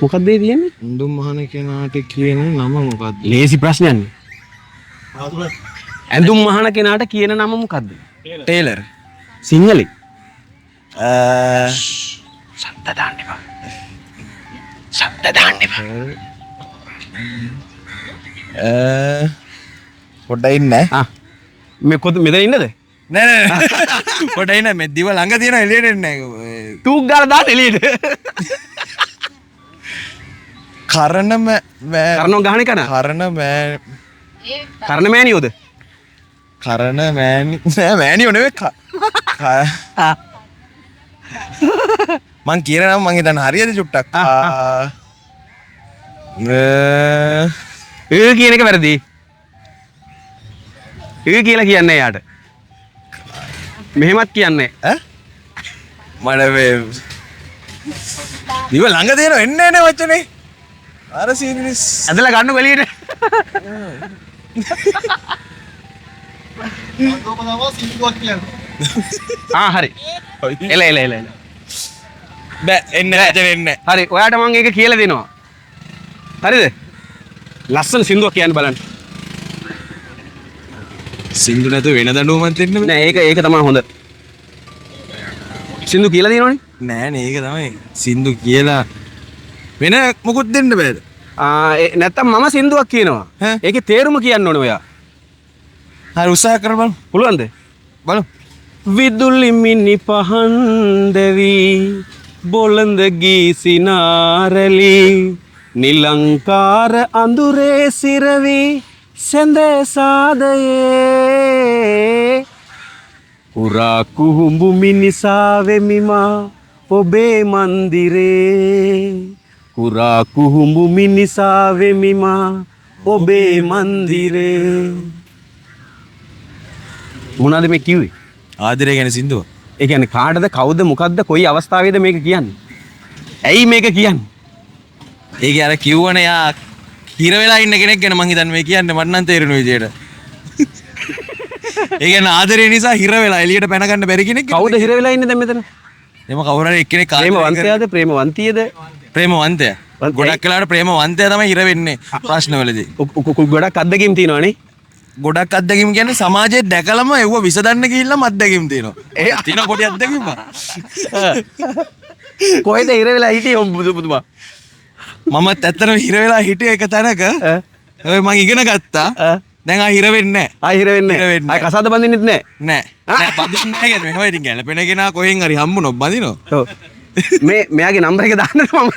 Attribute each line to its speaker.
Speaker 1: මොකක්ද ඒ තියෙන්නේ?
Speaker 2: ඇඳුම් මහන කෙනාට කියන නම මොකක්ද?
Speaker 1: ලේසි ප්‍රශ්නයක්. ඇඳුම් මහන කෙනාට කියන නම මොකක්ද?
Speaker 2: ටේලර්.
Speaker 1: සිංහලෙන්. ශබ්ද දාන්න එපා. ශබ්ද දාන්න එපා.
Speaker 2: පොඩ්ඩක් ඉන්න.
Speaker 1: මේ මෙතන ඉන්නද?
Speaker 2: නෑ පොඩ්ඩක් ඉන්න. මේ දිව ළඟ තියෙන එළියට එන්නේ නැහැ.
Speaker 1: ටූක් ගාලා දාන්න එළියට.
Speaker 2: කරණ
Speaker 1: කරණෝ ගහන එක නා. කරණ මෑනියෝද?
Speaker 2: කරණ මෑනියෝ නෙවෙයි. මං කියන නම් මං හිතන්නේ හරියද චුට්ටක්.
Speaker 1: කියන එක වැරදි. කියලා කියන්නේ යාට. මෙහෙමත් කියන්නේ
Speaker 2: මට මේ දිව ළඟ තියෙන එන්නේ නේ වචනේ. අර සීනිස්
Speaker 1: ඇදලා ගන්න එළියට. හරි. එල.
Speaker 2: බෑ එන්න එන්න.
Speaker 1: හරි ඔයාට මම ඒක කියලා දෙනවා. හරිද? ලස්සන සින්දුවක් කියන්න බලන්න.
Speaker 2: සින්දු නැතුව වෙන දඬුවමක් දෙන්න බෑ.
Speaker 1: නෑ ඒක තමයි හොඳ. සින්දු කියලා දෙනවනේ.
Speaker 2: නෑනේ ඒක තමයි. සින්දු කියලා වෙන මොකුත් දෙන්න බෑද?
Speaker 1: නැත්තම් මම සින්දුවක් කියනවා. ඒකේ තේරුම කියන්න ඕනේ ඔයා.
Speaker 2: හරි උත්සාහ කරමු.
Speaker 1: පුළුවන්ද?
Speaker 2: බලමු.
Speaker 1: විදුලි මිනි පහන් දෙවි බොළඳ ගී සිනාරලි නිලංකාර අඳුරේ සිරවි සැඳ සාදයේ උරා කුහුඹු මිනිසා වෙමිමා ඔබේ මන්දිරේ උරා කුහුඹු මිනිසා වෙමිමා ඔබේ මන්දිරේ. මොනවද මේ කිව්වේ?
Speaker 2: ආදරය ගැන සින්දුව.
Speaker 1: ඒ කියන්නේ කාටද කවුද මොකද්ද කොයි අවස්ථාවේද මේක කියන්නේ? ඇයි මේක කියන්නේ?
Speaker 2: ඒක අර කිව්වනේ යා හිර වෙලා ඉන්න කෙනෙක් ගැන මං හිතන්නේ මේ කියන්නේ මට නම් තේරෙන විදියට. ඒ කියන්නේ ආදරය නිසා හිර වෙලා එළියට පැන ගන්න බැරි කෙනෙක්.
Speaker 1: කවුද හිර වෙලා ඉන්නේ දැන් මෙතන?
Speaker 2: එම කවුරු හරි එක්කෙනෙක්
Speaker 1: ප්‍රේමවන්තයාද ප්‍රේමවන්තියද?
Speaker 2: ප්‍රේමවන්තයා. ගොඩක් වෙලාවට ප්‍රේමවන්තයා තමයි හිර වෙන්නේ ප්‍රශ්නවලදී.
Speaker 1: ගොඩක් අත්දැකීම් තියෙනවානේ.
Speaker 2: ගොඩක් අත්දැකීම් කියන්නේ සමාජයේ දැකලම ඒව විසඳන්න ගිහිල්ලාම අත්දැකීම් තියෙනවා. ඒ තියෙන පොඩි අත්දැකීම් බා.
Speaker 1: කොහෙද හිර වෙලා හිටියේ බුදුමා?
Speaker 2: මමත් ඇත්තටම හිර වෙලා හිටියේ එක තැනක. මම ඉගෙන ගත්තා. දැන් ආ හිර වෙන්නේ නැහැ.
Speaker 1: ආ හිර වෙන්නේ නැහැ. ආ කසාද බඳින්නෙත් නැහැ.
Speaker 2: නෑ. නෑ බඳින්නේ නැහැ කියන්නේ මෙහෙම ඉතින් ගැලපෙන කෙනා කොහෙන් හරි හම්බුනොත් බඳිනවා.
Speaker 1: ඔව්. මෙයාගේ නම්බර එක දාන්නද මම?